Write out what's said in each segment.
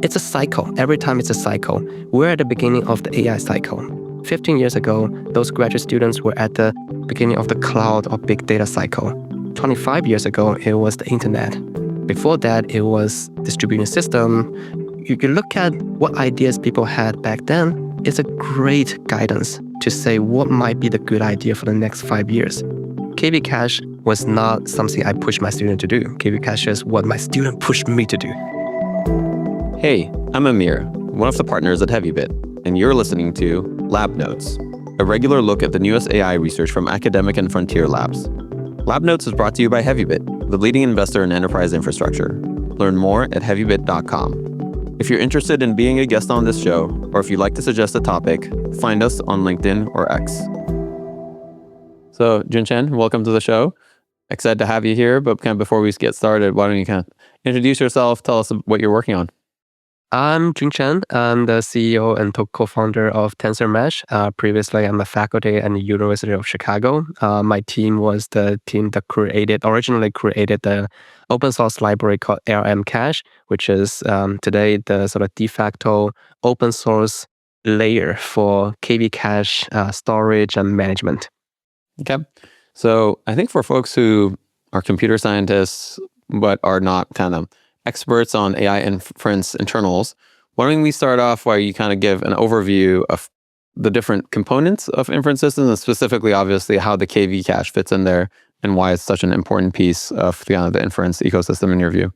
it's a cycle. Every time it's a cycle. We're at the beginning of the AI cycle. 15 years ago, those graduate students were at the beginning of the cloud or big data cycle. 25 years ago, it was the internet. Before that, it was distributed system. You can look at what ideas people had back then. It's a great guidance to say what might be the good idea for the next 5 years. KVCache was not something I pushed my student to do. KVCache is what my student pushed me to do. Hey, I'm Amir, one of the partners at Heavybit, and you're listening to Lab Notes, a regular look at the newest AI research from academic and frontier labs. Lab Notes is brought to you by Heavybit, the leading investor in enterprise infrastructure. Learn more at heavybit.com. If you're interested in being a guest on this show, or if you'd like to suggest a topic, find us on LinkedIn or X. So, Junchen, welcome to the show. Excited to have you here, but kind of before we get started, why don't you kind of introduce yourself, tell us what you're working on. I'm Junchen. I'm the CEO and co-founder of TensorMesh. Previously, I'm a faculty at the University of Chicago. My team was the team that originally created the open source library called LMCache, which is today the sort of de facto open source layer for KVCache storage and management. Okay. So I think for folks who are computer scientists, but are not kind of experts on AI inference internals, why don't we start off where you kind of give an overview of the different components of inference systems, and specifically, obviously, how the KVCache fits in there and why it's such an important piece of the inference ecosystem in your view?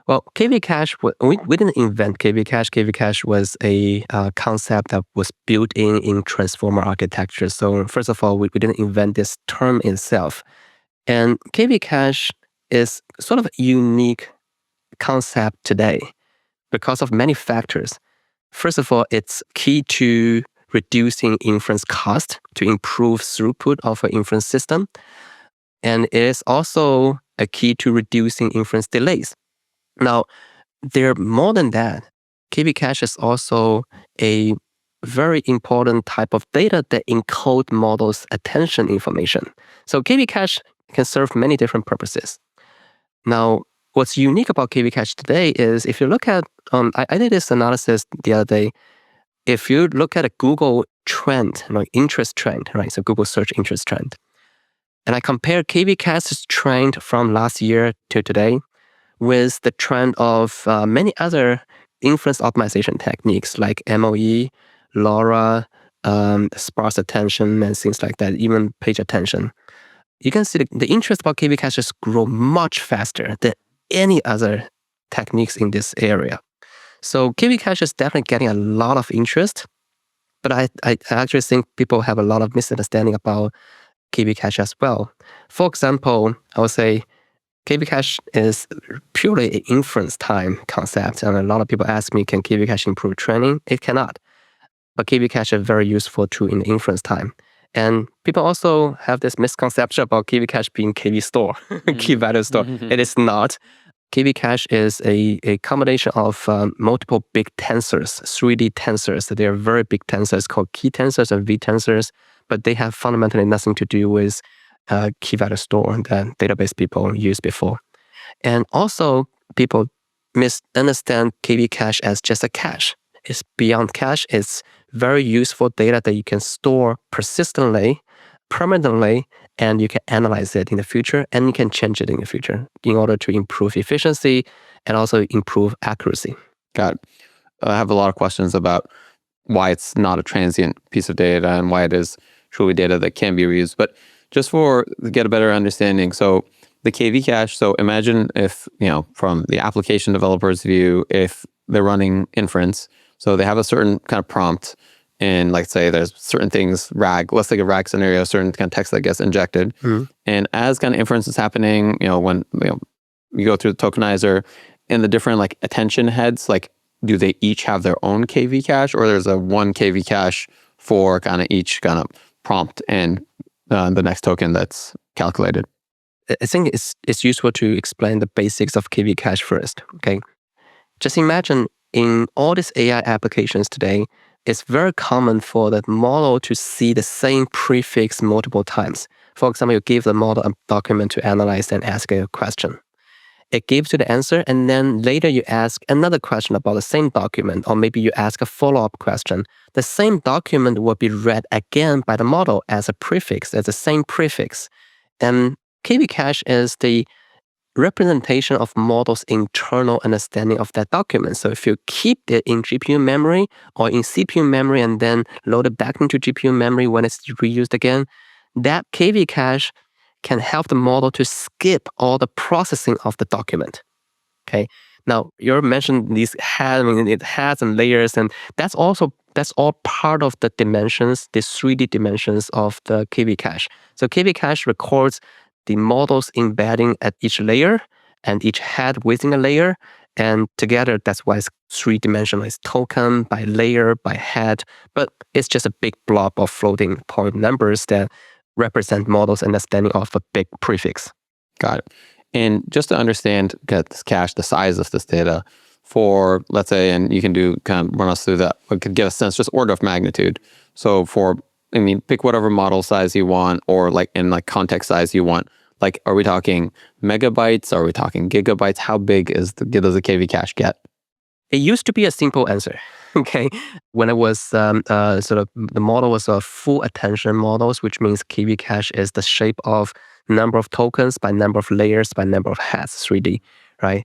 Well, KVCache, we didn't invent KVCache. KVCache was a concept that was built in transformer architecture. So first of all, we didn't invent this term itself. And KVCache is sort of a unique concept today because of many factors. First of all, it's key to reducing inference cost to improve throughput of an inference system. And it is also a key to reducing inference delays. Now, there more than that. KVCache is also a very important type of data that encode models' attention information. So KVCache can serve many different purposes. Now, what's unique about KVCache today is if you look at, I did this analysis the other day. If you look at a Google trend, like interest trend, right? So Google search interest trend. And I compare KVCache's trend from last year to today with the trend of many other inference optimization techniques like MOE, LoRa, sparse attention, and things like that, even page attention. You can see the interest about KVCache just grow much faster than any other techniques in this area. So KVCache is definitely getting a lot of interest, but I actually think people have a lot of misunderstanding about KVCache as well. For example, I would say KVCache is purely an inference time concept, and a lot of people ask me, can KVCache improve training? It cannot. But KVCache is a very useful tool in the inference time. And people also have this misconception about KVCache being KV store, key value store. It is not. KVCache is a combination of multiple big tensors, 3D tensors. They are very big tensors called key tensors and V tensors, but they have fundamentally nothing to do with key value store that database people used before. And also, people misunderstand KVCache as just a cache. It's beyond cache. It's very useful data that you can store persistently, permanently, and you can analyze it in the future, and you can change it in the future in order to improve efficiency and also improve accuracy. Got it. I have a lot of questions about why it's not a transient piece of data and why it is truly data that can be reused. But just to get a better understanding, so the KVCache, so imagine if, from the application developer's view, if they're running inference, so they have a certain kind of prompt, and like say there's certain things, RAG, let's take a RAG scenario, certain kind of text that gets injected. And as kind of inference is happening, when you go through the tokenizer and the different like attention heads, like do they each have their own KVCache, or there's a one KVCache for kind of each kind of prompt and the next token that's calculated? I think it's useful to explain the basics of KVCache first, okay? Just imagine in all these AI applications today, it's very common for the model to see the same prefix multiple times. For example, you give the model a document to analyze and ask a question. it gives you the answer, and then later you ask another question about the same document, or maybe you ask a follow-up question. The same document will be read again by the model as a prefix, as the same prefix. And KVCache is the representation of model's internal understanding of that document. So if you keep it in GPU memory or in CPU memory and then load it back into GPU memory when it's reused again, that KVCache can help the model to skip all the processing of the document. Okay. Now you mentioned these it has and layers, and that's all part of the dimensions, the 3D dimensions of the KVCache. So KVCache records the model's embedding at each layer and each head within a layer, and together that's why it's three-dimensional. It's token by layer by head, but it's just a big blob of floating point numbers that represent models' understanding of a big prefix. Got it. And just to understand, get this cache, the size of this data for, let's say, and you can do kind of run us through that, but could give a sense, just order of magnitude. So pick whatever model size you want, or in context size you want. Like, are we talking megabytes? Are we talking gigabytes? How big does the KVCache get? It used to be a simple answer. Okay, when it was the model was a full attention models, which means KVCache is the shape of number of tokens by number of layers by number of heads, 3D, right?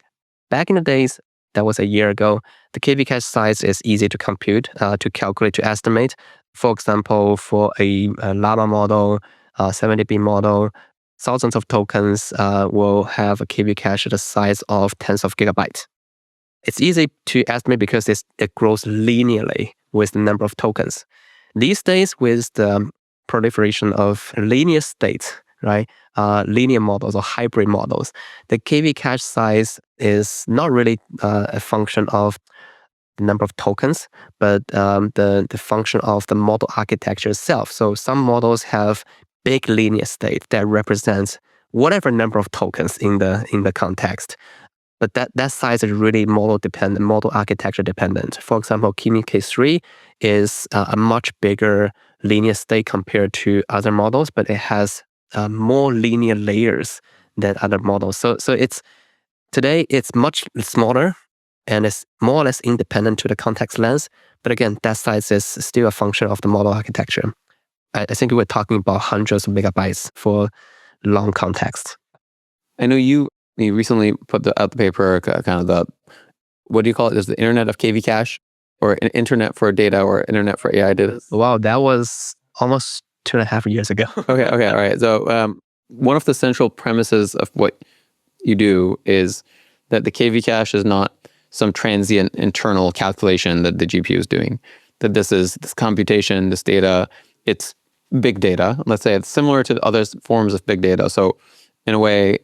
Back in the days, that was a year ago, the KVCache size is easy to compute, to calculate, to estimate. For example, for a Llama model, 70B model, thousands of tokens will have a KVCache the size of tens of gigabytes. It's easy to estimate because it grows linearly with the number of tokens. These days, with the proliferation of linear states, right, linear models or hybrid models, the KVCache size is not really a function of the number of tokens, but the function of the model architecture itself. So some models have big linear state that represents whatever number of tokens in the context. But that size is really model dependent, model architecture dependent. For example, Kimi K3 is a much bigger linear state compared to other models, but it has more linear layers than other models. So today it's much smaller and it's more or less independent to the context lens. But again, that size is still a function of the model architecture. I think we're talking about hundreds of megabytes for long context. I know you recently put out the paper, kind of what do you call it? Is the Internet of KVCache, or an Internet for data, or Internet for AI data? Wow, that was almost 2.5 years ago. Okay, all right. So one of the central premises of what you do is that the KVCache is not some transient internal calculation that the GPU is doing. That this computation, this data, it's big data. Let's say it's similar to other forms of big data. So in a way,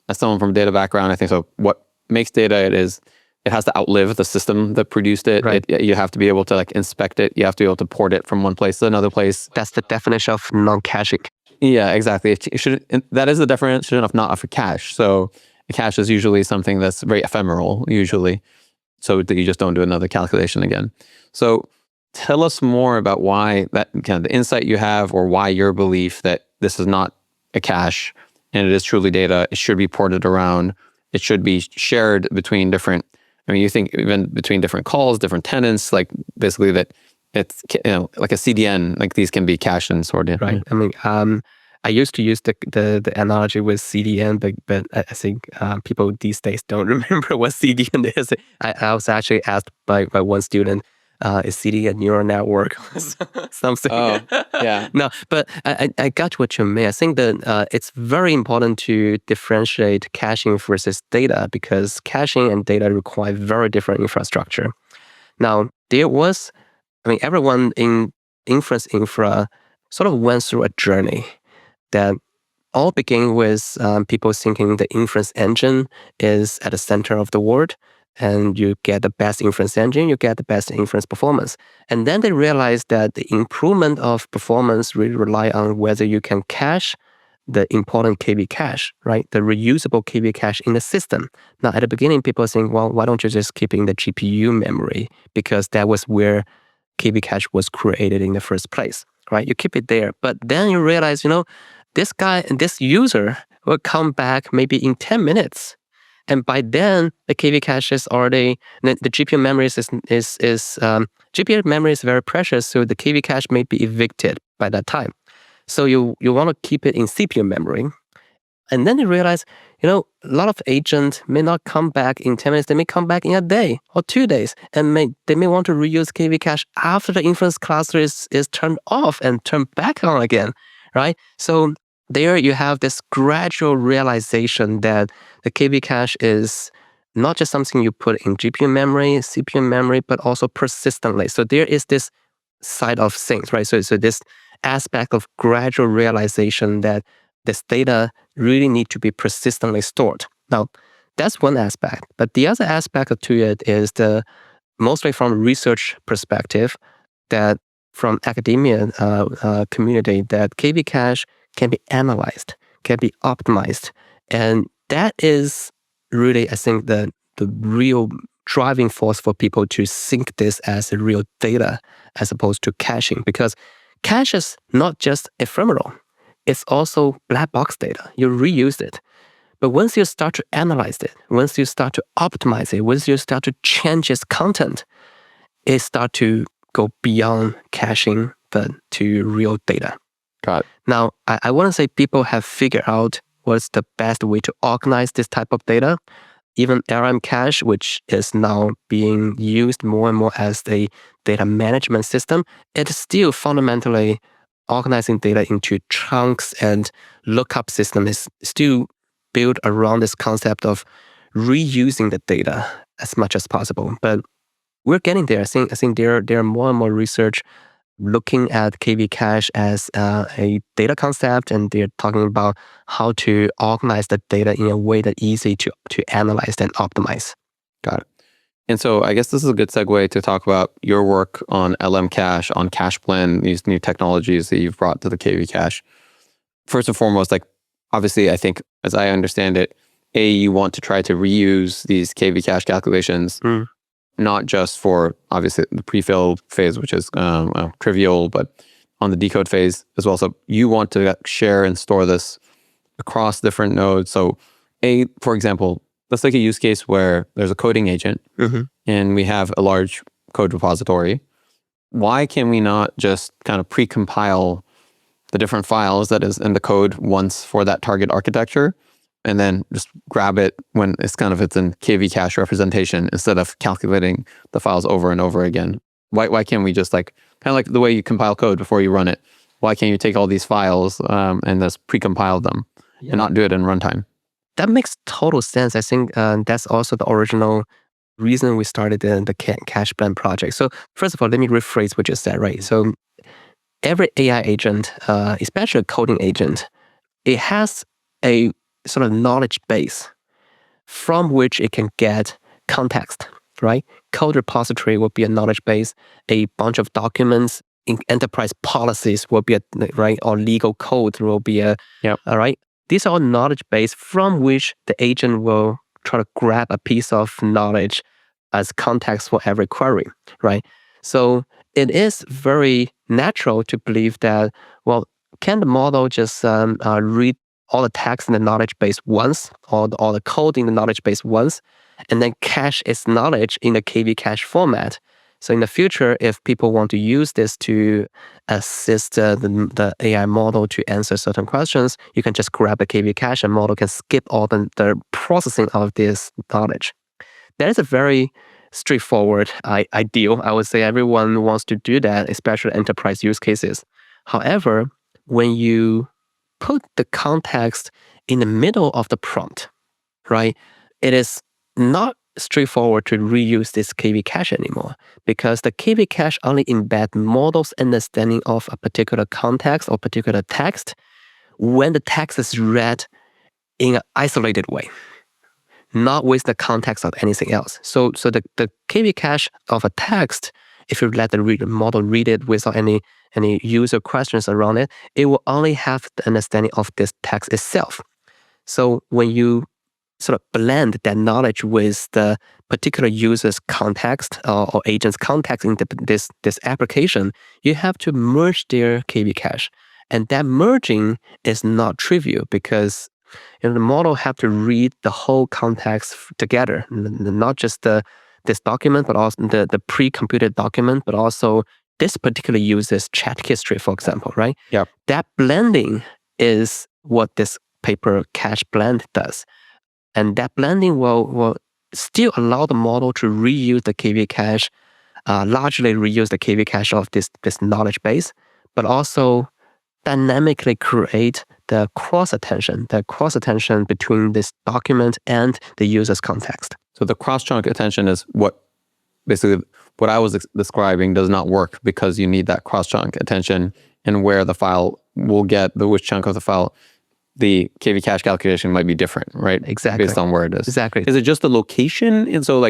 as someone from a data background, I think so. What makes data it has to outlive the system that produced it. Right. You have to be able to inspect it. You have to be able to port it from one place to another place. That's the definition of non-caching. Yeah, exactly. That is the definition of not of a cache. So a cache is usually something that's very ephemeral, usually, so that you just don't do another calculation again. So tell us more about why that kind of the insight you have, or why your belief that this is not a cache and it is truly data. It should be ported around. It should be shared between different. You think even between different calls, different tenants, basically that it's like a CDN. These can be cached and stored in. Right. I used to use the analogy with CDN, but I think people these days don't remember what CDN is. I was actually asked by one student, is CD a neural network or something? Oh, yeah. No, but I got what you mean. I think that it's very important to differentiate caching versus data, because caching and data require very different infrastructure. Now, everyone in inference infra sort of went through a journey that all began with people thinking the inference engine is at the center of the world, and you get the best inference engine, you get the best inference performance. And then they realized that the improvement of performance really rely on whether you can cache the important KVCache, right? The reusable KVCache in the system. Now, at the beginning, people think, well, why don't you just keep in the GPU memory? Because that was where KVCache was created in the first place, right? You keep it there. But then you realize, this user will come back maybe in 10 minutes. And by then, the KV cache is already the GPU memory GPU memory is very precious, so the KV cache may be evicted by that time. So you want to keep it in CPU memory. And then you realize, a lot of agents may not come back in 10 minutes. They may come back in a day or 2 days. And they may want to reuse KV cache after the inference cluster is turned off and turned back on again, right? So there you have this gradual realization that the KV cache is not just something you put in GPU memory, CPU memory, but also persistently. So there is this side of things, right? So this aspect of gradual realization that this data really need to be persistently stored. Now, that's one aspect. But the other aspect to it is mostly from a research perspective, that from academia community, that KV cache can be analyzed, can be optimized. And that is really, I think, the real driving force for people to think this as a real data as opposed to caching. Because cache is not just ephemeral. It's also black box data. You reuse it. But once you start to analyze it, once you start to optimize it, once you start to change its content, it starts to go beyond caching, but to real data. Got it. Now, I want to say people have figured out what's the best way to organize this type of data. Even LMCache, which is now being used more and more as a data management system, it's still fundamentally organizing data into chunks, and lookup system is still built around this concept of reusing the data as much as possible. But we're getting there. I think there are more and more research looking at KV cache as a data concept, and they're talking about how to organize the data in a way that's easy to analyze and optimize. Got it. And so I guess this is a good segue to talk about your work on LMCache, on CacheBlend, these new technologies that you've brought to the KV cache. First and foremost, obviously, I think, as I understand it, you want to try to reuse these KV cache calculations, not just for, obviously, the prefill phase, which is trivial, but on the decode phase as well. So you want to share and store this across different nodes. So for example, let's take a use case where there's a coding agent and we have a large code repository. Why can we not just kind of pre-compile the different files that is in the code once for that target architecture, and then just grab it when it's in KV cache representation instead of calculating the files over and over again? Why can't we just kind of like the way you compile code before you run it? Why can't you take all these files and just pre-compile them and not do it in runtime? That makes total sense. I think that's also the original reason we started the CacheBlend project. So first of all, let me rephrase what you said, right? So every AI agent, especially a coding agent, it has a sort of knowledge base from which it can get context, right? Code repository will be a knowledge base. A bunch of documents in enterprise policies will be right? Or legal code will be all right? These are all knowledge base from which the agent will try to grab a piece of knowledge as context for every query, right? So it is very natural to believe that, well, can the model just read all the text in the knowledge base once, or all the code in the knowledge base once, and then cache its knowledge in the KV cache format? So in the future, if people want to use this to assist the AI model to answer certain questions, you can just grab the KV cache and model can skip all the processing of this knowledge. That is a very straightforward ideal. I would say everyone wants to do that, especially enterprise use cases. However, when you put the context in the middle of the prompt, right, it is not straightforward to reuse this KV cache anymore, because the KV cache only embed model's understanding of a particular context or particular text when the text is read in an isolated way, not with the context of anything else. So the KV cache of a text, if you let the model read it without any user questions around it, it will only have the understanding of this text itself. So when you sort of blend that knowledge with the particular user's context or agent's context in this application, you have to merge their KV cache. And that merging is not trivial, because And the model have to read the whole context together, not just this document, but also the pre-computed document, but also this particular user's chat history, for example, right? Yep. That blending is what this paper CacheBlend does. And that blending will still allow the model to reuse the KV cache, largely reuse the KV cache of this knowledge base, but also dynamically create the cross-attention between this document and the user's context. So the cross-chunk attention is what basically what I was describing does not work because you need that cross-chunk attention, and where the file will get which chunk of the file, the KV cache calculation might be different, right? Exactly. Based on where it is. Exactly. Is it just the location? And so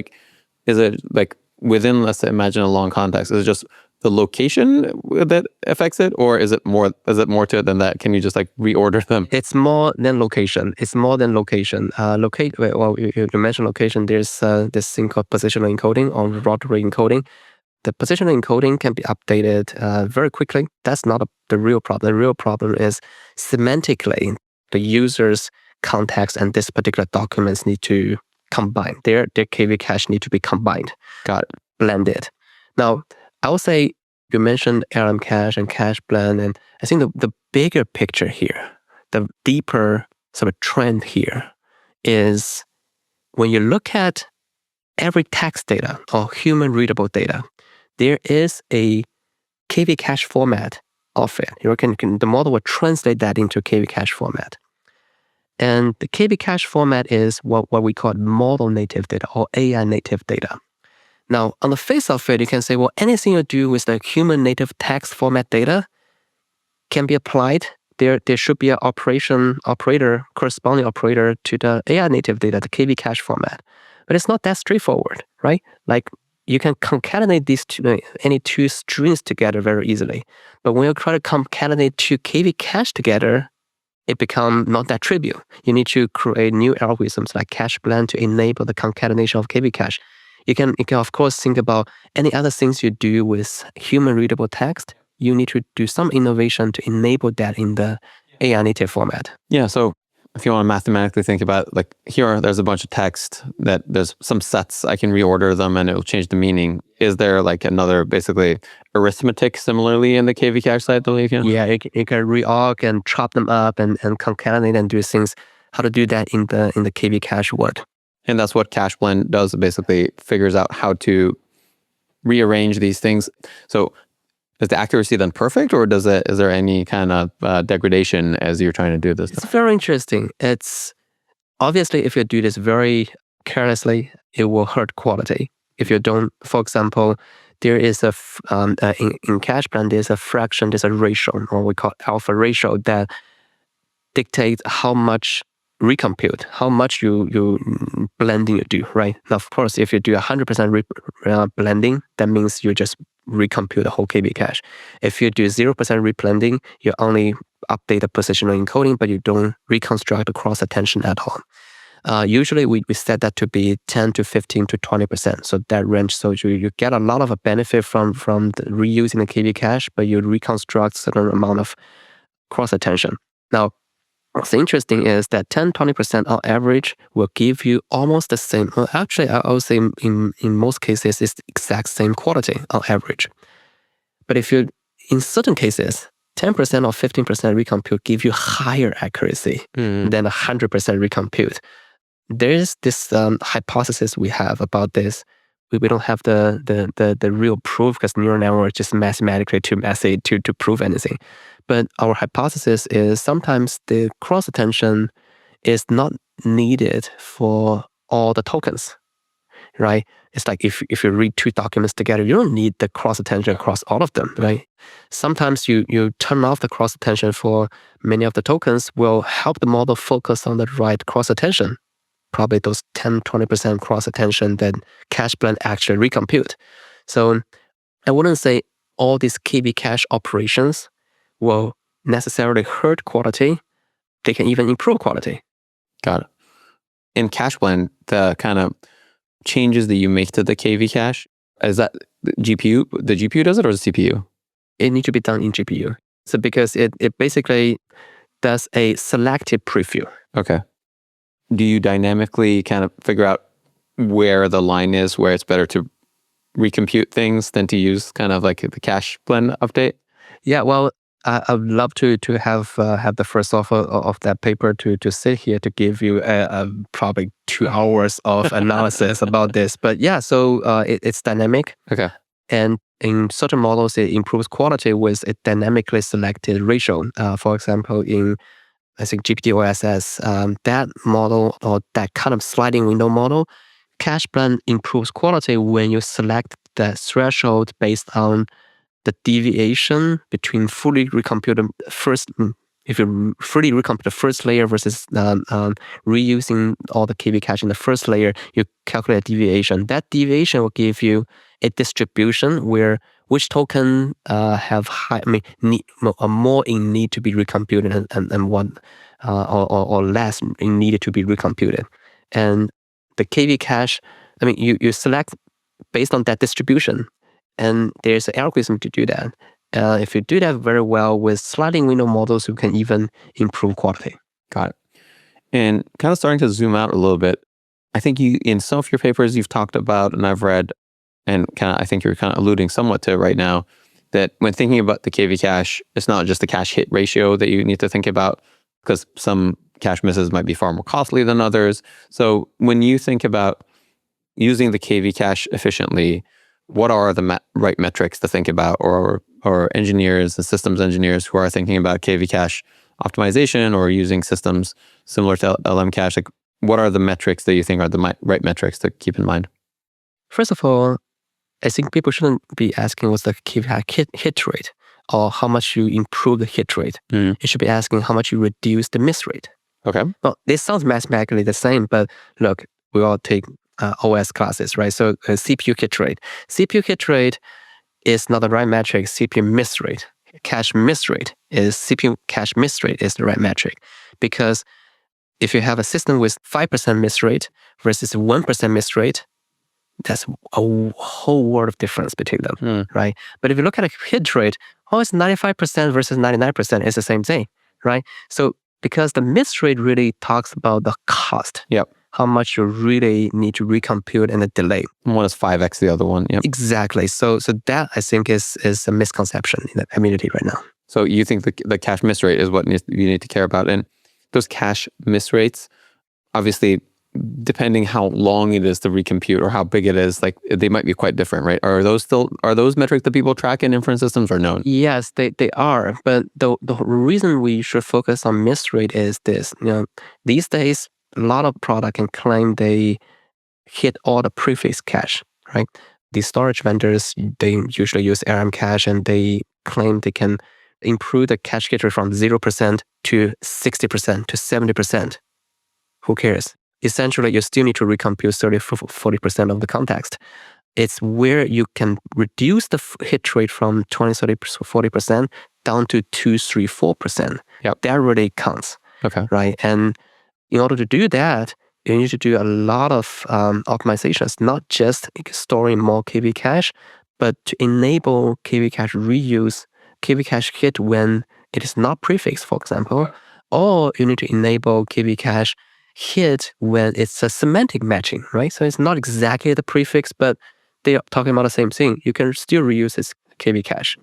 is it like within, let's say, imagine a long context, is it just the location that affects it, or is it more to it than that? Can you just like reorder them? It's more than location. Well, you mentioned location. There's this thing called positional encoding or rotary encoding. The positional encoding can be updated very quickly. That's not the real problem. The real problem is semantically, the user's context and this particular documents need to combine. Their KV cache need to be combined. Got it. Blended. Now, I would say you mentioned LMCache and CacheBlend, and I think the bigger picture here, the deeper sort of trend here is when you look at every text data or human readable data, there is a KV cache format of it. The model will translate that into KV cache format. And the KV cache format is what we call model native data or AI native data. Now, on the face of it, you can say, well, anything you do with the human native text format data can be applied. There should be an corresponding operator to the AI native data, the KV cache format. But it's not that straightforward, right? Like you can concatenate these any two strings together very easily. But when you try to concatenate two KV cache together, it becomes not that trivial. You need to create new algorithms like CacheBlend to enable the concatenation of KV cache. You can of course think about any other things you do with human readable text. You need to do some innovation to enable that in the AI native format. Yeah. So if you want to mathematically think about like there's a bunch of text that there's some sets, I can reorder them and it will change the meaning. Is there like another basically arithmetic similarly in the KV cache side though? Yeah, you can reorg and chop them up and concatenate and do things. How to do that in the KV cache world. And that's what CacheBlend does. It basically figures out how to rearrange these things. So is the accuracy then perfect, or is there any kind of degradation as you're trying to do this? It's very interesting. It's obviously if you do this very carelessly, it will hurt quality. If you don't, for example, there is in CacheBlend there's a fraction, there's a ratio, or we call alpha ratio that dictates how much recompute, how much you blending you do, right? Now, of course, if you do 100% blending, that means you just recompute the whole KV cache. If you do 0% reblending, you only update the positional encoding, but you don't reconstruct the cross attention at all. Usually, we set that to be 10 to 15 to 20%. So that range, so you get a lot of a benefit from reusing the KV cache, but you reconstruct certain amount of cross attention. Now, what's interesting is that 10-20% on average will give you almost the same. Well, actually, I would say in most cases, it's the exact same quality on average. But if you, in certain cases, 10% or 15% recompute give you higher accuracy than 100% recompute. There is this hypothesis we have about this. We don't have the real proof because neural network is just mathematically too messy to prove anything. But our hypothesis is sometimes the cross attention is not needed for all the tokens, right? It's like if you read two documents together, you don't need the cross attention across all of them, right? Sometimes you turn off the cross attention for many of the tokens will help the model focus on the right cross attention. Probably those 10-20% cross attention that CacheBlend actually recompute. So I wouldn't say all these KV cache operations will necessarily hurt quality. They can even improve quality. Got it. In CacheBlend, the kind of changes that you make to the KV cache, is that the GPU does it or the CPU? It needs to be done in GPU. So because it basically does a selective preview. Okay. Do you dynamically kind of figure out where the line is, where it's better to recompute things than to use kind of like the CacheBlend update? Yeah, well, I'd love to have the first offer of that paper to sit here to give you probably 2 hours of analysis about this. But yeah, so it's dynamic. Okay. And in certain models, it improves quality with a dynamically selected ratio. For example, in I think GPT-OSS, that model or that kind of sliding window model, CacheBlend improves quality when you select the threshold based on the deviation between fully recomputed first. If you fully recompute the first layer versus reusing all the KV cache in the first layer, you calculate a deviation. That deviation will give you a distribution where which token have high, more in need to be recomputed and one or less in needed to be recomputed. And the KV cache, you select based on that distribution. And there's an algorithm to do that. If you do that very well with sliding window models, you can even improve quality. Got it. And kind of starting to zoom out a little bit, I think you, in some of your papers, you've talked about, and I've read, and kind of, I think you're kind of alluding somewhat to it right now, that when thinking about the KV cache, it's not just the cache hit ratio that you need to think about, because some cache misses might be far more costly than others. So when you think about using the KV cache efficiently, what are the right metrics to think about, or engineers and systems engineers who are thinking about KV cache optimization or using systems similar to LMCache, like what are the metrics that you think are the right metrics to keep in mind? First of all, I think people shouldn't be asking what's the KV hit rate or how much you improve the hit rate. You should be asking how much you reduce the miss rate. Okay. Well, this sounds mathematically the same, but look, we all take OS classes, right? So CPU hit rate. CPU hit rate is not the right metric. CPU miss rate, cache miss rate is CPU cache miss rate is the right metric, because if you have a system with 5% miss rate versus 1% miss rate, that's a whole world of difference between them, right? But if you look at a hit rate, it's 95% versus 99%. It's the same thing, right? So because the miss rate really talks about the cost. Yep. How much you really need to recompute and the delay. One is 5x the other one. Yep. Exactly. So that I think is a misconception in the community right now. So you think the cache miss rate is what you need to care about. And those cache miss rates, obviously, depending how long it is to recompute or how big it is, like they might be quite different, right? Are those metrics that people track in inference systems or known? Yes, they are. But the reason we should focus on miss rate is this. These days, a lot of product can claim they hit all the prefix cache, right? These storage vendors, they usually use LMCache and they claim they can improve the cache hit rate from 0% to 60% to 70%. Who cares? Essentially, you still need to recompute 30-40% of the context. It's where you can reduce the hit rate from 20-40% down to 2-4%. Yep. That really counts. Okay. Right? And in order to do that, you need to do a lot of optimizations, not just storing more KV cache, but to enable KV cache reuse, KV cache hit when it is not prefixed, for example, or you need to enable KV cache hit when it's a semantic matching, right? So it's not exactly the prefix, but they are talking about the same thing. You can still reuse this KV cache.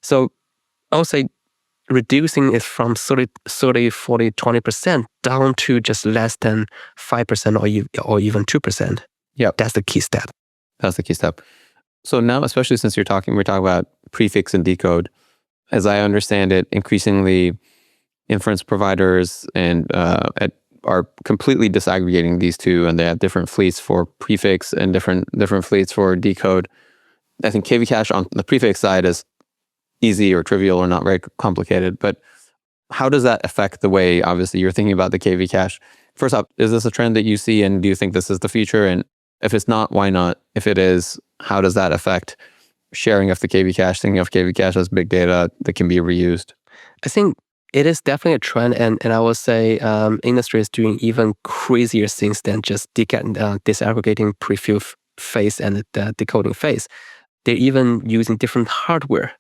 So I would say reducing it from 30, 40, 20% down to just less than 5% or even 2%. Yeah, that's the key step. That's the key step. So now, especially since we're talking about prefix and decode, as I understand it, increasingly inference providers and are completely disaggregating these two, and they have different fleets for prefix and different fleets for decode. I think KV cache on the prefix side is easy or trivial or not very complicated, but how does that affect the way, obviously, you're thinking about the KV cache? First up, is this a trend that you see, and do you think this is the future? And if it's not, why not? If it is, how does that affect sharing of the KV cache, thinking of KV cache as big data that can be reused? I think it is definitely a trend, and I would say industry is doing even crazier things than just disaggregating prefill phase and the decoding phase. They're even using different hardware,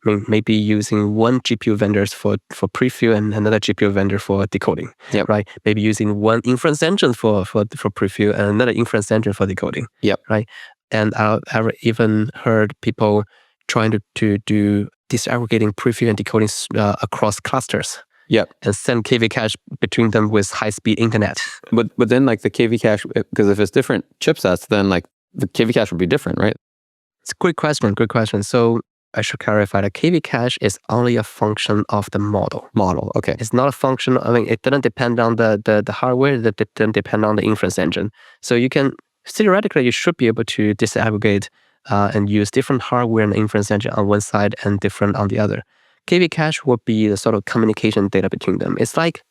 maybe using one GPU vendors for preview and another GPU vendor for decoding, Yep. right? Maybe using one inference engine for preview and another inference engine for decoding, Yep. right? And I've even heard people trying to do disaggregating preview and decoding across clusters. Yep. And send KVCache between them with high-speed internet. But then like the KVCache, because if it's different chipsets, then like the KVCache would be different, right? It's a great question. So I should clarify that KVCache is only a function of the model. Okay. It's not a function, it doesn't depend on the hardware, it doesn't depend on the inference engine. So you can, theoretically, you should be able to disaggregate and use different hardware and inference engine on one side and different on the other. KVCache would be the sort of communication data between them. It's like,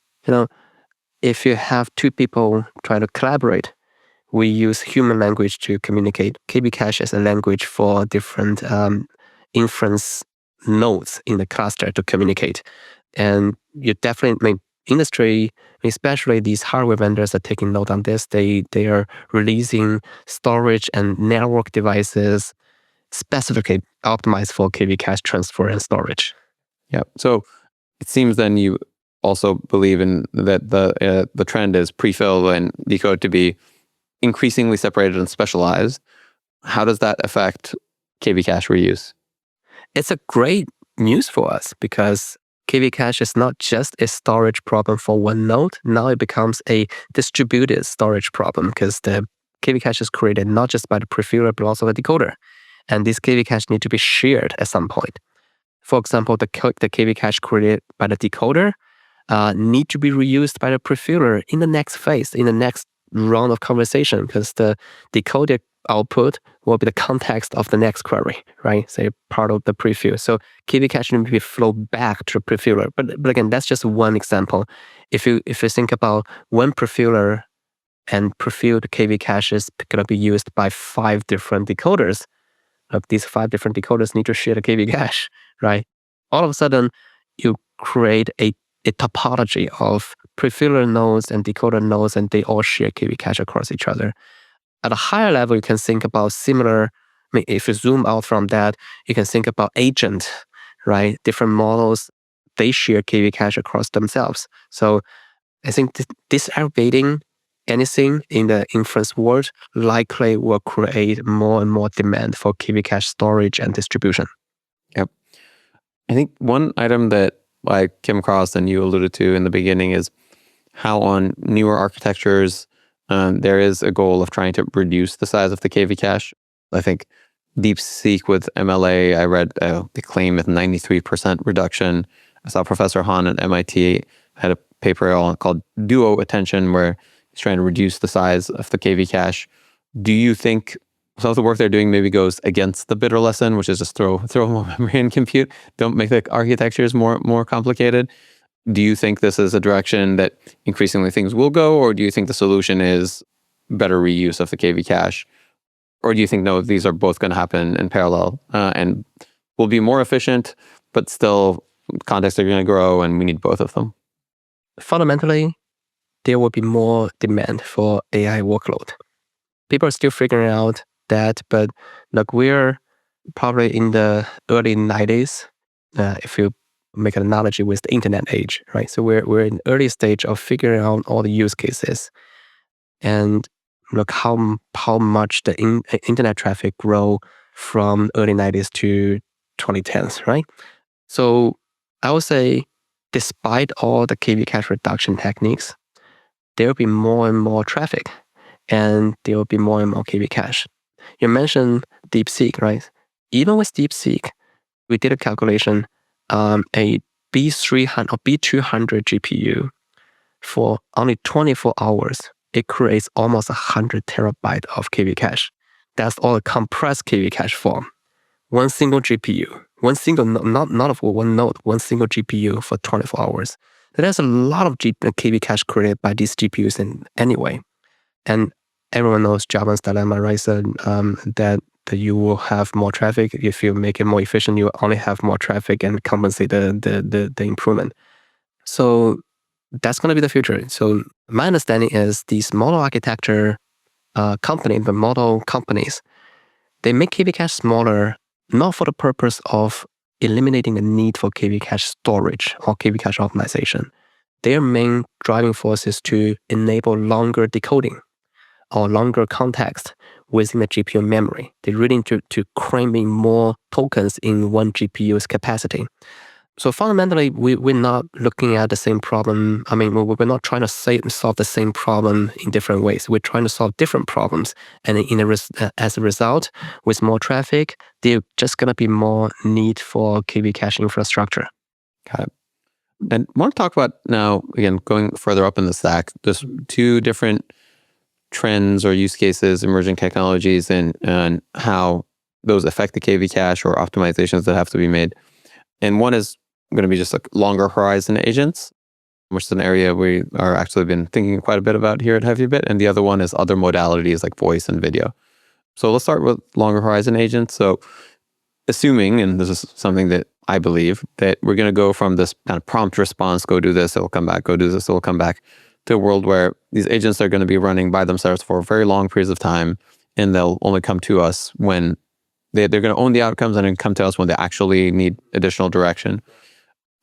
if you have two people trying to collaborate, we use human language to communicate. KVCache is a language for different inference nodes in the cluster to communicate. And you definitely, industry, especially these hardware vendors are taking note on this. They are releasing storage and network devices specifically optimized for KVCache transfer and storage. Yeah. So it seems then you also believe in that the trend is prefill and decode to be increasingly separated and specialized. How does that affect KVCache reuse? It's a great news for us because KVCache is not just a storage problem for one node. Now it becomes a distributed storage problem because the KVCache is created not just by the prefiller but also the decoder. And this KVCache need to be shared at some point. For example, the KVCache created by the decoder need to be reused by the prefiller in the next phase, in the next round of conversation, because the decoded output will be the context of the next query, right? Say part of the preview. So KVCache need to be flow back to the prefiller. But again, that's just one example. If you think about one prefiller and prefilled KVCache is going to be used by 5 different decoders. These 5 different decoders need to share the KVCache, right? All of a sudden, you create a topology of prefiller nodes and decoder nodes, and they all share KVCache across each other. At a higher level, you can think about similar, if you zoom out from that, you can think about agent, right? Different models, they share KVCache across themselves. So I think disaggregating anything in the inference world likely will create more and more demand for KVCache storage and distribution. Yep. I think one item that I came across and you alluded to in the beginning is how on newer architectures, there is a goal of trying to reduce the size of the KVCache. I think DeepSeek with MLA, I read they claim a 93% reduction. I saw Professor Han at MIT had a paper called Duo Attention where he's trying to reduce the size of the KVCache. Do you think some of the work they're doing maybe goes against the bitter lesson, which is just throw more memory and compute, don't make the architectures more complicated? Do you think this is a direction that increasingly things will go, or do you think the solution is better reuse of the KVCache? Or do you think, no, these are both going to happen in parallel and will be more efficient, but still contexts are going to grow and we need both of them? Fundamentally, there will be more demand for AI workload. People are still figuring out that, but look, we're probably in the early 90s, if you make an analogy with the internet age, right? So we're in the early stage of figuring out all the use cases. And look how much the internet traffic grow from early 90s to 2010s, right? So I would say, despite all the KVCache reduction techniques, there will be more and more traffic, and there will be more and more KVCache. You mentioned DeepSeek, right? Even with DeepSeek, we did a calculation, a B300 or B200 GPU for only 24 hours, it creates almost 100 terabyte of KVCache. That's all a compressed KVCache form. One single GPU, one single, not for one node, one single GPU for 24 hours. There's a lot of KVCache created by these GPUs anyway. And everyone knows Java's dilemma, right? So that you will have more traffic. If you make it more efficient, you only have more traffic and compensate the improvement. So that's going to be the future. So my understanding is these model architecture companies, the model companies, they make KVCache smaller, not for the purpose of eliminating the need for KV cache storage or KV cache optimization. Their main driving force is to enable longer decoding or longer context within the GPU memory. They really need to cram in more tokens in one GPU's capacity. So fundamentally, we're not looking at the same problem. I mean, we're not trying to solve the same problem in different ways. We're trying to solve different problems. And as a result, with more traffic, there's just going to be more need for KV cache infrastructure. Got it. And I want to talk about now, again, going further up in the stack, there's two different trends or use cases, emerging technologies, and how those affect the KV cache or optimizations that have to be made. And one is going to be just like longer horizon agents, which is an area we are actually been thinking quite a bit about here at Heavybit. And the other one is other modalities like voice and video. So let's start with longer horizon agents. So assuming, and this is something that I believe, that we're going to go from this kind of prompt response, go do this, it'll come back, go do this, it'll come back, to a world where these agents are going to be running by themselves for very long periods of time, and they'll only come to us when they're going to own the outcomes, and then come to us when they actually need additional direction.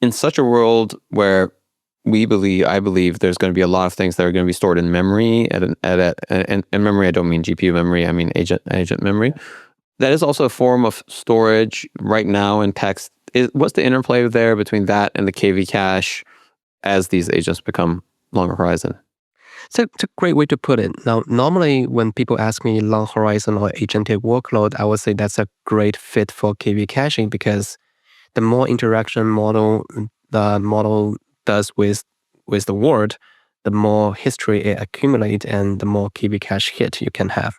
In such a world where I believe there's going to be a lot of things that are going to be stored in memory, and memory, I don't mean GPU memory, I mean agent memory. That is also a form of storage right now in text. What's the interplay there between that and the KV cache as these agents become longer horizon? So it's a great way to put it. Now, normally when people ask me long horizon or agentic workload, I would say that's a great fit for KV caching, because the more interaction the model does with the word, the more history it accumulates and the more KV cache hit you can have.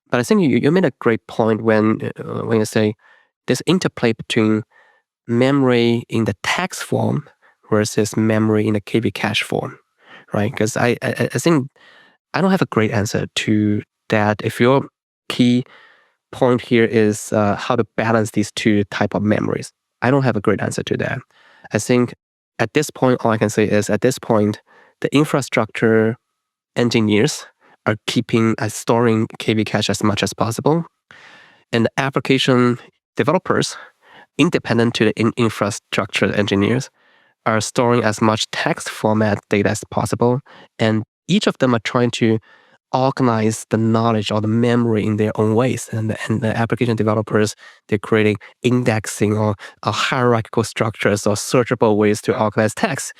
But I think you made a great point when you say this interplay between memory in the text form versus memory in the KV cache form, right? Because I think I don't have a great answer to that. If your key point here is how to balance these two type of memories, I don't have a great answer to that. I think at this point, all I can say is at this point, the infrastructure engineers are storing KV cache as much as possible, and the application developers, independent to the infrastructure engineers, are storing as much text format data as possible, and each of them are trying to organize the knowledge or the memory in their own ways. And the application developers, they're creating indexing or hierarchical structures or searchable ways to organize text.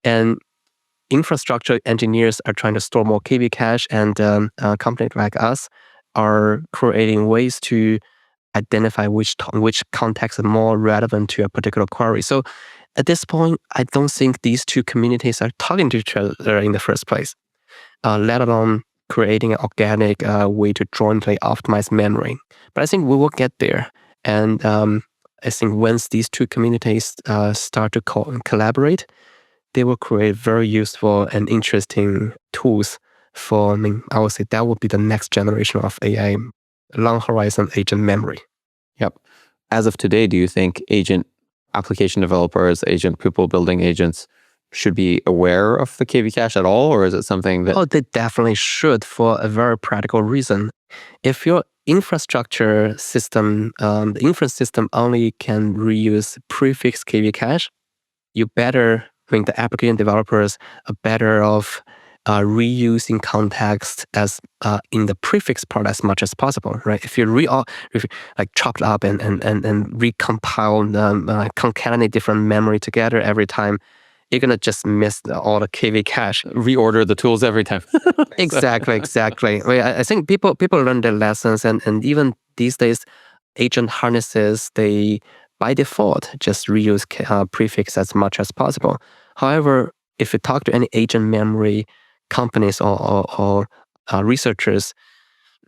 And infrastructure engineers are trying to store more KV cache, and companies like us are creating ways to identify which context is more relevant to a particular query. So at this point, I don't think these two communities are talking to each other in the first place, let alone creating an organic way to jointly optimize memory. But I think we will get there. And I think once these two communities start to collaborate, they will create very useful and interesting tools for, I would say that would be the next generation of AI, long horizon agent memory. Yep. As of today, do you think agent application developers, people building agents should be aware of the KV cache at all? Or is it something that... Oh, they definitely should, for a very practical reason. If your infrastructure system, the inference system only can reuse prefix KV cache, the application developers are better off reusing context as in the prefix part as much as possible, right? If you chop it up and recompile, concatenate different memory together every time, you're gonna just miss all the KV cache. Reorder the tools every time. Exactly. I think people learn their lessons, and even these days, agent harnesses, they by default just reuse prefix as much as possible. However, if you talk to any agent memory companies or researchers,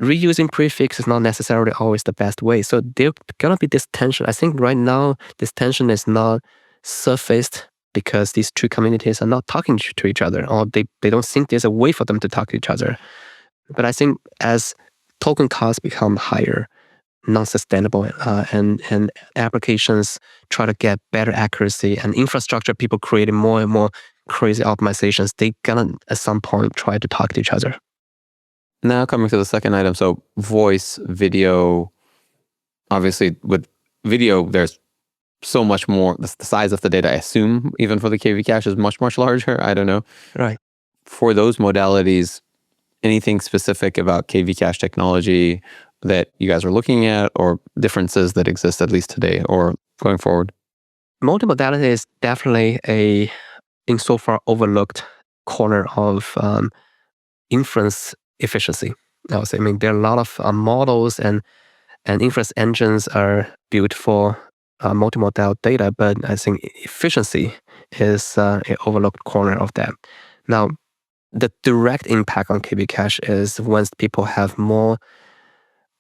reusing prefix is not necessarily always the best way. So there's gonna be this tension. I think right now this tension is not surfaced because these two communities are not talking to each other, or they don't think there's a way for them to talk to each other. But I think as token costs become higher, non-sustainable, and applications try to get better accuracy, and infrastructure people creating more and more crazy optimizations, they gonna at some point try to talk to each other. Now coming to the second item, so voice, video. Obviously with video, there's so much more. The size of the data, I assume, even for the KV cache, is much, much larger. I don't know. Right. For those modalities, anything specific about KV cache technology that you guys are looking at, or differences that exist at least today or going forward? Multimodality is definitely a insofar overlooked corner of inference efficiency. I would say. I mean, there are a lot of models and inference engines are built for multimodal data, but I think efficiency is an overlooked corner of that. Now, the direct impact on KV cache is once people have more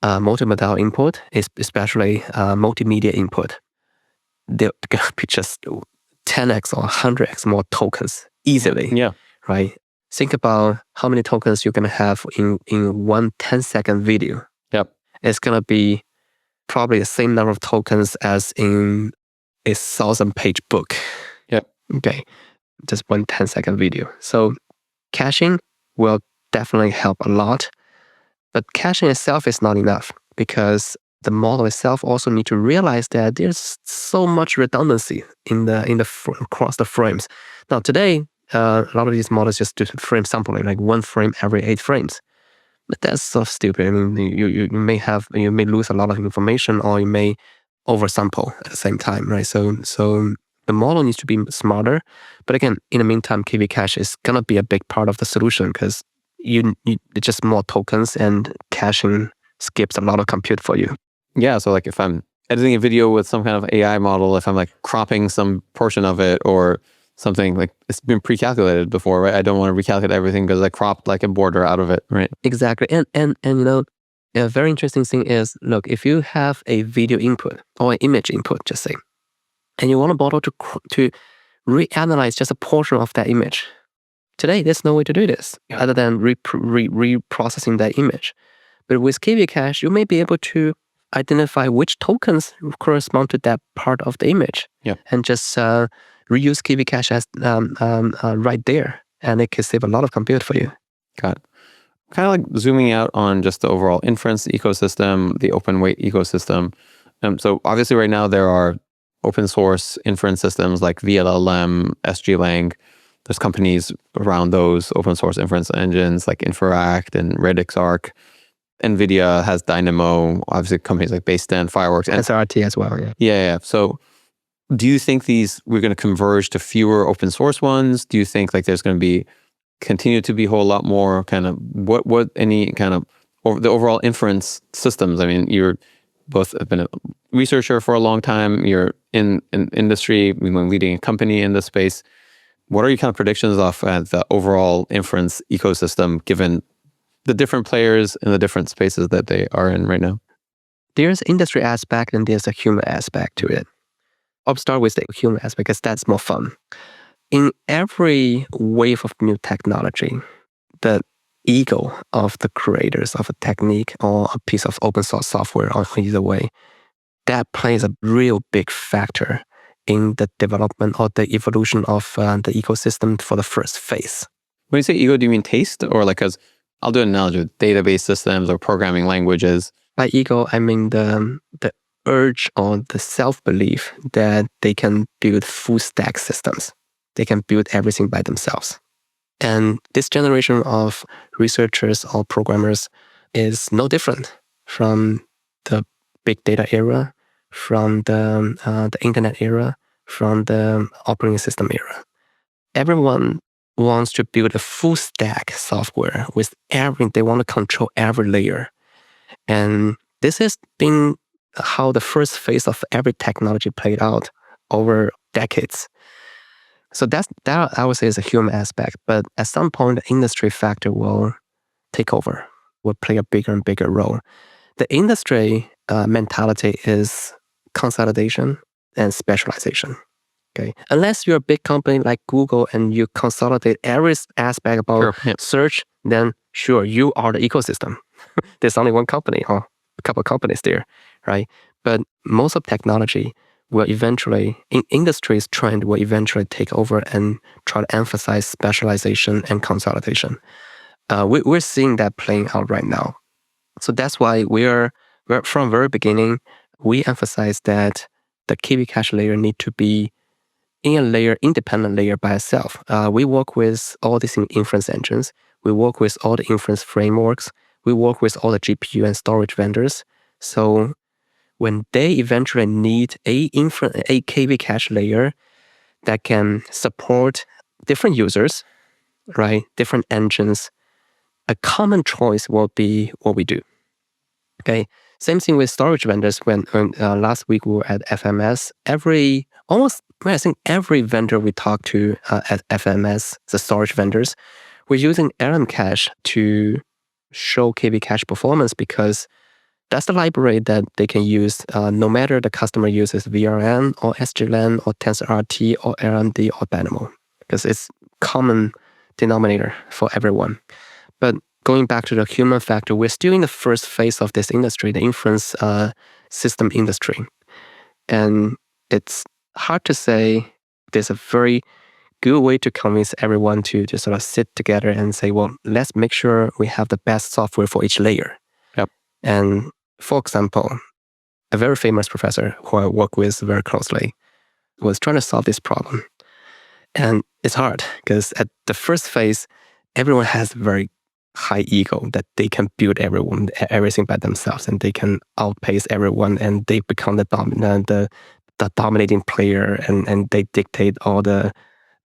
multimodal input, especially multimedia input, they're going to be just 10x or 100x more tokens easily. Yeah. Right? Think about how many tokens you're going to have in one 10-second video. Yep. It's going to be probably the same number of tokens as in a 1,000-page book. Yep. Okay. Just one 10-second video. So caching will definitely help a lot. But caching itself is not enough because the model itself also need to realize that there's so much redundancy across the frames. Now today, a lot of these models just do frame sampling, like one frame every 8 frames. But that's so stupid. I mean, you may lose a lot of information, or you may oversample at the same time, right? So the model needs to be smarter. But again, in the meantime, KV cache is gonna be a big part of the solution because it's just more tokens, and caching skips a lot of compute for you. Yeah. So like if I'm editing a video with some kind of AI model, if I'm like cropping some portion of it or something, like it's been pre-calculated before, right? I don't want to recalculate everything because I cropped like a border out of it, right? Exactly. And you know, a very interesting thing is, look, if you have a video input or an image input, just say, and you want a model to reanalyze just a portion of that image. Today, there's no way to do this other than reprocessing that image. But with KV cache, you may be able to identify which tokens correspond to that part of the image, and just reuse KV cache as right there, and it can save a lot of compute for you. Got it. Kind of like zooming out on just the overall inference ecosystem, the open weight ecosystem. So obviously right now there are open source inference systems like VLLM, SGLang. There's companies around those open source inference engines like Interact and RedXArc. NVIDIA has Dynamo, obviously companies like Basecamp, Fireworks. And SRT as well, yeah. Yeah. So do you think we're going to converge to fewer open source ones? Do you think like there's going to continue to be a whole lot more kind of any kind of the overall inference systems? I mean, you're both have been a researcher for a long time. You're in industry, leading a company in this space. What are your kind of predictions of the overall inference ecosystem, given the different players in the different spaces that they are in right now? There's industry aspect and there's a human aspect to it. I'll start with the human aspect because that's more fun. In every wave of new technology, the ego of the creators of a technique or a piece of open source software, or either way, that plays a real big factor in the development or the evolution of the ecosystem for the first phase. When you say ego, do you mean taste? Or like, because I'll do an analogy with database systems or programming languages. By ego, I mean the urge or the self-belief that they can build full stack systems. They can build everything by themselves. And this generation of researchers or programmers is no different from the big data era, from the internet era, from the operating system era. Everyone wants to build a full stack software with everything. They want to control every layer. And this has been how the first phase of every technology played out over decades. So that I would say is a human aspect. But at some point, the industry factor will take over, will play a bigger and bigger role. The industry mentality is consolidation and specialization. Okay, unless you're a big company like Google and you consolidate every aspect about search, then sure, you are the ecosystem. There's only one company or a couple of companies there, right? But most of technology will eventually, in industry's trend, will eventually take over and try to emphasize specialization and consolidation. We're seeing that playing out right now. So that's why we're from very beginning, we emphasize that the KVCache layer need to be in a layer, independent layer by itself. We work with all these inference engines. We work with all the inference frameworks. We work with all the GPU and storage vendors. So when they eventually need a KVCache layer that can support different users, right, different engines, a common choice will be what we do. Okay. Same thing with storage vendors. When last week we were at FMS, I think every vendor we talked to at FMS, the storage vendors, we're using LMCache to show KVCache performance because that's the library that they can use no matter the customer uses VRM or SGLang or TensorRT or LMD or Dynamo, because it's common denominator for everyone. But going back to the human factor, we're still in the first phase of this industry, the inference system industry. And it's hard to say there's a very good way to convince everyone to just sort of sit together and say, well, let's make sure we have the best software for each layer. Yep. And for example, a very famous professor who I work with very closely was trying to solve this problem. And it's hard because at the first phase, everyone has very high ego that they can build everything by themselves and they can outpace everyone and they become the dominating player and they dictate all the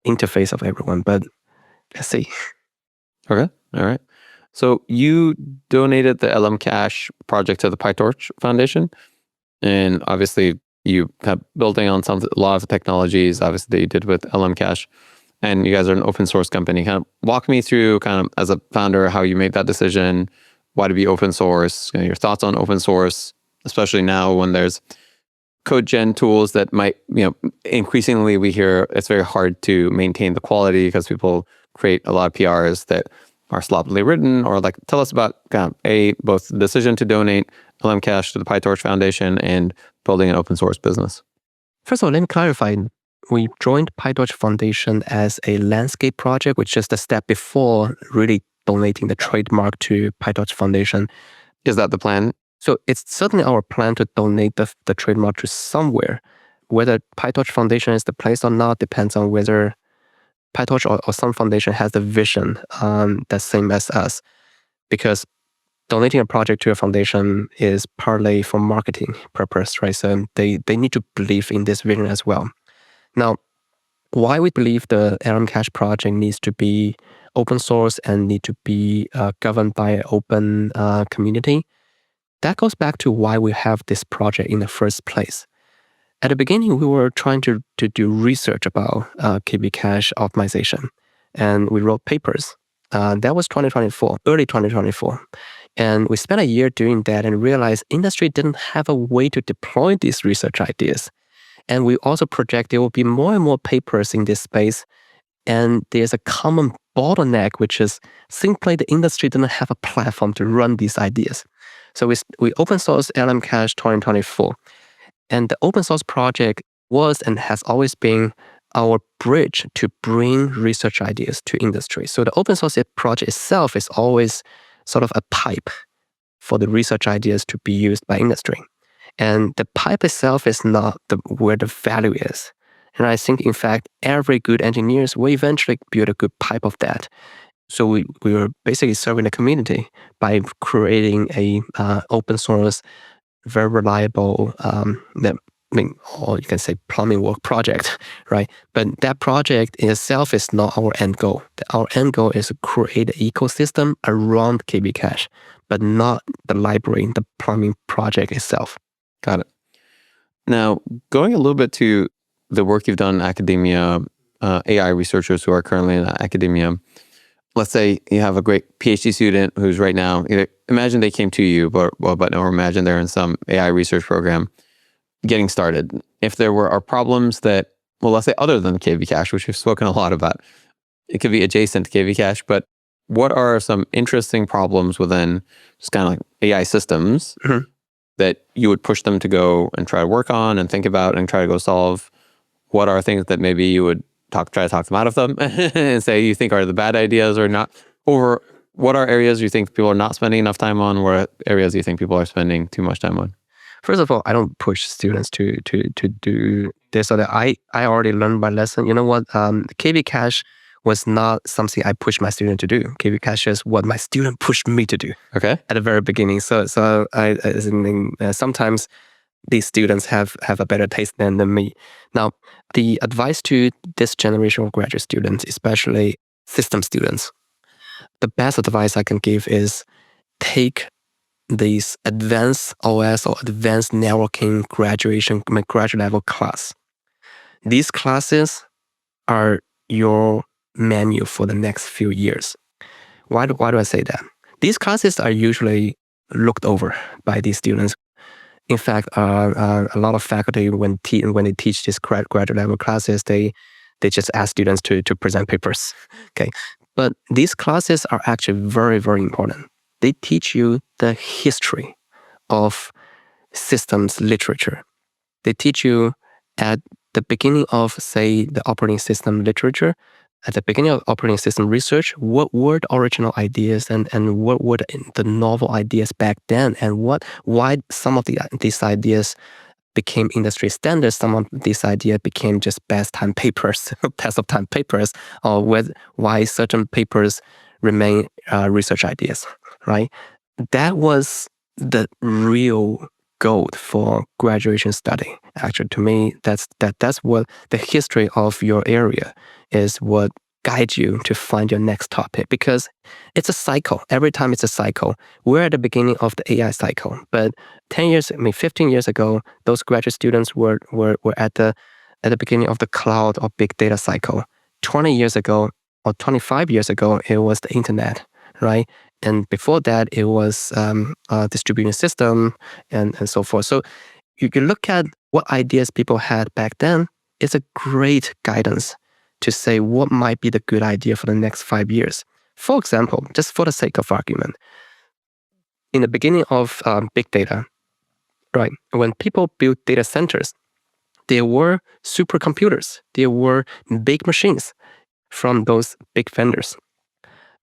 interface of everyone. But let's see. Okay. All right. So you donated the LMCache project to the PyTorch Foundation, and obviously you have building on a lot of the technologies obviously that you did with LMCache, and you guys are an open source company. Kind of walk me through kind of as a founder how you made that decision, why to be open source, your thoughts on open source, especially now when there's code gen tools that might, increasingly we hear it's very hard to maintain the quality because people create a lot of PRs that are sloppily written. Or like, tell us about kind of both the decision to donate LMCache to the PyTorch Foundation and building an open source business. First of all, let me clarify. We joined PyTorch Foundation as a landscape project, which is the step before really donating the trademark to PyTorch Foundation. Is that the plan? So it's certainly our plan to donate the trademark to somewhere. Whether PyTorch Foundation is the place or not depends on whether PyTorch or some foundation has the vision that's same as us. Because donating a project to a foundation is partly for marketing purpose, right? So they need to believe in this vision as well. Now, why we believe the LMCache project needs to be open source and need to be governed by an open community, that goes back to why we have this project in the first place. At the beginning, we were trying to do research about KVCache optimization, and we wrote papers. That was early 2024. And we spent a year doing that and realized industry didn't have a way to deploy these research ideas. And we also project there will be more and more papers in this space. And there's a common bottleneck, which is simply the industry didn't have a platform to run these ideas. So we open source LMCache 2024. And the open source project was and has always been our bridge to bring research ideas to industry. So the open source project itself is always sort of a pipe for the research ideas to be used by industry. And the pipe itself is not where the value is. And I think, in fact, every good engineers will eventually build a good pipe of that. So we were basically serving the community by creating a open source, very reliable, or you can say plumbing work project, right? But that project in itself is not our end goal. Our end goal is to create an ecosystem around KVCache, but not the library, the plumbing project itself. Got it. Now, going a little bit to the work you've done in academia, AI researchers who are currently in academia, let's say you have a great PhD student who's right now, imagine they came to you, or imagine they're in some AI research program getting started. If there are problems that, well, let's say other than KVCache, which we've spoken a lot about, it could be adjacent to KVCache, but what are some interesting problems within just kind of like AI systems that you would push them to go and try to work on and think about and try to go solve? What are things that maybe you would try to talk them out of them and say you think are the bad ideas or not? Or what are areas you think people are not spending enough time on? What areas you think people are spending too much time on? First of all, I don't push students to do this or that. I already learned my lesson. You know what? KVCache was not something I pushed my student to do. KVCache is what my student pushed me to do. Okay. At the very beginning. So sometimes these students have a better taste than me. Now, the advice to this generation of graduate students, especially system students, the best advice I can give is take these advanced OS or advanced networking graduate level class. These classes are your menu for the next few years. Why do I say that? These classes are usually looked over by these students. In fact, a lot of faculty, when they teach these graduate level classes, they just ask students to present papers. Okay, but these classes are actually very, very important. They teach you the history of systems literature. They teach you at the beginning of, say, the operating system literature, at the beginning of operating system research, what were the original ideas and what were the novel ideas back then, and why some of these ideas became industry standards, some of these ideas became just best time papers, test of time papers, or why certain papers remain research ideas, right? That was the real gold for graduation study. Actually, to me, that's what the history of your area is, what guides you to find your next topic, because it's a cycle. Every time it's a cycle. We're at the beginning of the AI cycle, but 15 years ago, those graduate students were at the beginning of the cloud or big data cycle. 20 years ago or 25 years ago, it was the internet, right? And before that, it was a distribution system and so forth. So you can look at what ideas people had back then. It's a great guidance to say what might be the good idea for the next 5 years. For example, just for the sake of argument, in the beginning of big data, right, when people built data centers, there were supercomputers. There were big machines from those big vendors.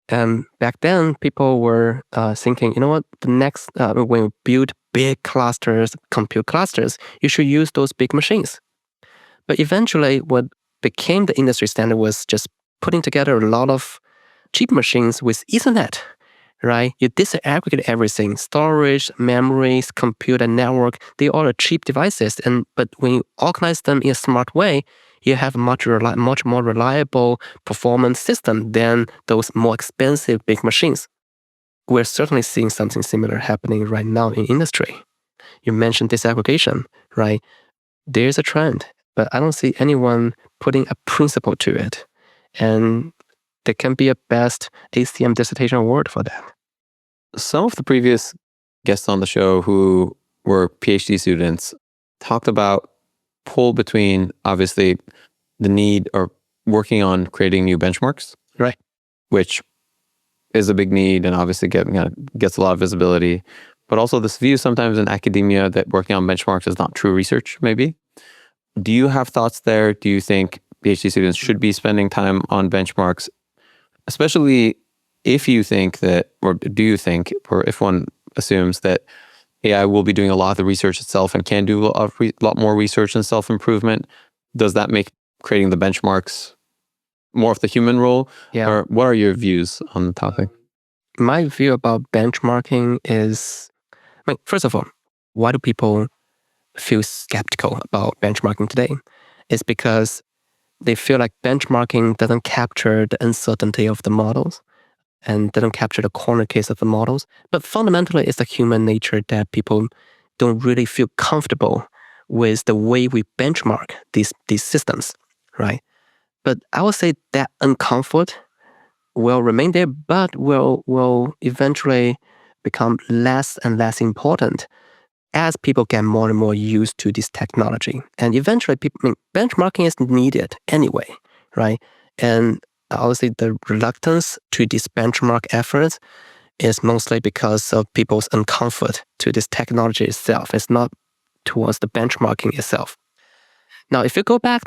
And back then, people were thinking, you know what, the next, when we build big clusters, compute clusters, you should use those big machines. But eventually, what became the industry standard was just putting together a lot of cheap machines with Ethernet, right? You disaggregate everything, storage, memories, computer network, they all are cheap devices. But when you organize them in a smart way, you have a much more reliable performance system than those more expensive big machines. We're certainly seeing something similar happening right now in industry. You mentioned disaggregation, right? There's a trend, but I don't see anyone putting a principle to it. And there can be a best ACM dissertation award for that. Some of the previous guests on the show who were PhD students talked about pull between, obviously, the need or working on creating new benchmarks, right? Which is a big need and obviously gets a lot of visibility, but also this view sometimes in academia that working on benchmarks is not true research, maybe. Do you have thoughts there? Do you think PhD students should be spending time on benchmarks, especially if you think that, or do you think, or if one assumes that AI will be doing a lot of the research itself and can do a lot more research and self-improvement? Does that make creating the benchmarks more of the human role? Yeah. Or what are your views on the topic? My view about benchmarking is, first of all, why do people feel skeptical about benchmarking today? It's because they feel like benchmarking doesn't capture the uncertainty of the models and doesn't capture the corner case of the models. But fundamentally, it's a human nature that people don't really feel comfortable with the way we benchmark these systems, right? But I would say that uncomfort will remain there, but will eventually become less and less important as people get more and more used to this technology. And eventually, benchmarking is needed anyway, right? And obviously, the reluctance to this benchmark efforts is mostly because of people's uncomfort to this technology itself. It's not towards the benchmarking itself. Now, if you go back,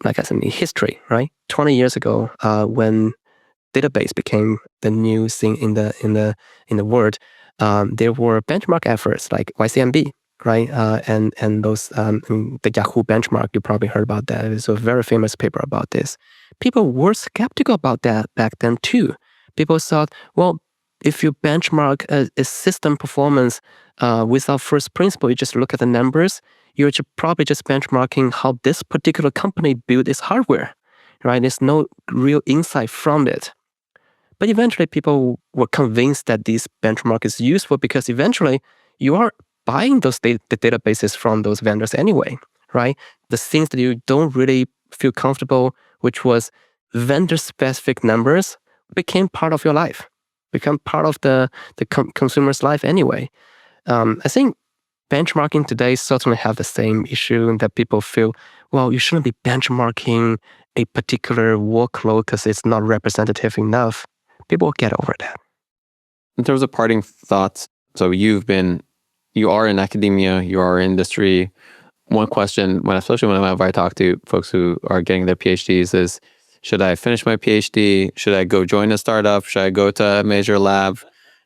like I said, in history, right? 20 years ago, when database became the new thing in the world, there were benchmark efforts like YCMB, right? And those the Yahoo benchmark, you probably heard about that. It's a very famous paper about this. People were skeptical about that back then too. People thought, well, if you benchmark a system performance without first principle, you just look at the numbers, you're probably just benchmarking how this particular company built its hardware, right? There's no real insight from it. But eventually people were convinced that this benchmark is useful because eventually you are buying those the databases from those vendors anyway, right? The things that you don't really feel comfortable, which was vendor-specific numbers, became part of your life, become part of the consumer's life anyway. I think benchmarking today certainly have the same issue that people feel, well, you shouldn't be benchmarking a particular workload because it's not representative enough. People will get over that. In terms of parting thoughts, so you are in academia, you are in industry. One question, especially whenever I talk to folks who are getting their PhDs is, should I finish my PhD? Should I go join a startup? Should I go to a major lab?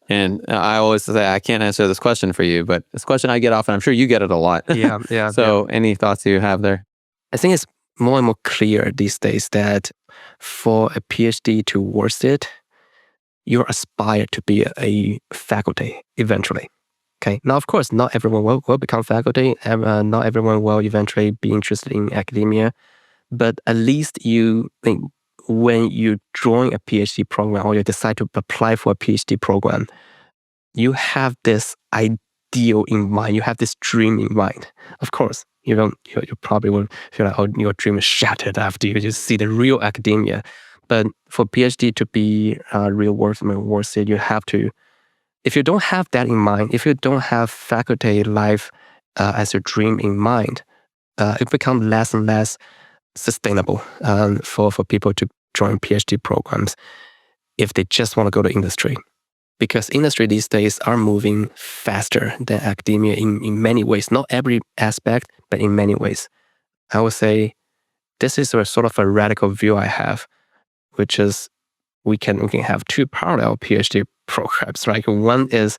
And I always say, I can't answer this question for you, but it's a question I get often. I'm sure you get it a lot. Yeah. So any thoughts you have there? I think it's more and more clear these days that for a PhD to worth it, you aspire to be a faculty eventually. Okay. Now, of course, not everyone will become faculty. Not everyone will eventually be interested in academia. But at least when you join a PhD program or you decide to apply for a PhD program, you have this ideal in mind. You have this dream in mind. Of course, you probably will feel like, oh, your dream is shattered after you just see the real academia. But for PhD to be real worth it, you have to. If you don't have that in mind, if you don't have faculty life as your dream in mind, it becomes less and less sustainable for people to join PhD programs if they just want to go to industry. Because industry these days are moving faster than academia in many ways. Not every aspect, but in many ways. I would say this is a sort of a radical view I have, which is we can have two parallel PhD programs, right? One is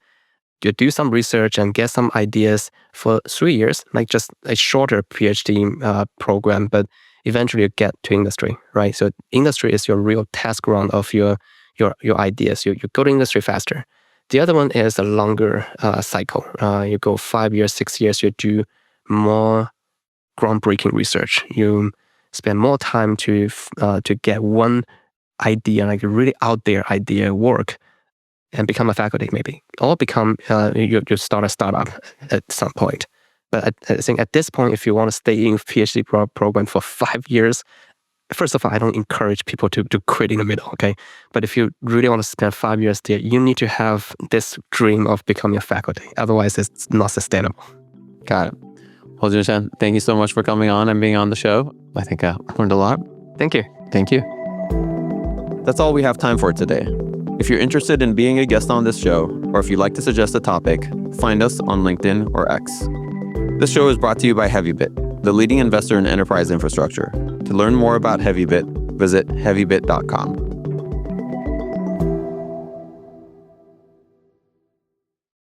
you do some research and get some ideas for 3 years, like just a shorter PhD program, but eventually you get to industry, right? So industry is your real test ground of your ideas. You go to industry faster. The other one is a longer cycle. You go 5 years, 6 years, you do more groundbreaking research. You spend more time to get one idea, like a really out there idea work, and become a faculty maybe, or become you start a startup at some point. But I think at this point, if you want to stay in PhD program for 5 years, first of all, I don't encourage people to quit in the middle, okay? But if you really want to spend 5 years there, you need to have this dream of becoming a faculty. Otherwise, it's not sustainable. Got it. Well, Junchen, thank you so much for coming on and being on the show. I think I learned a lot. Thank you. Thank you. That's all we have time for today. If you're interested in being a guest on this show, or if you'd like to suggest a topic, find us on LinkedIn or X. This show is brought to you by Heavybit, the leading investor in enterprise infrastructure. To learn more about Heavybit, visit heavybit.com.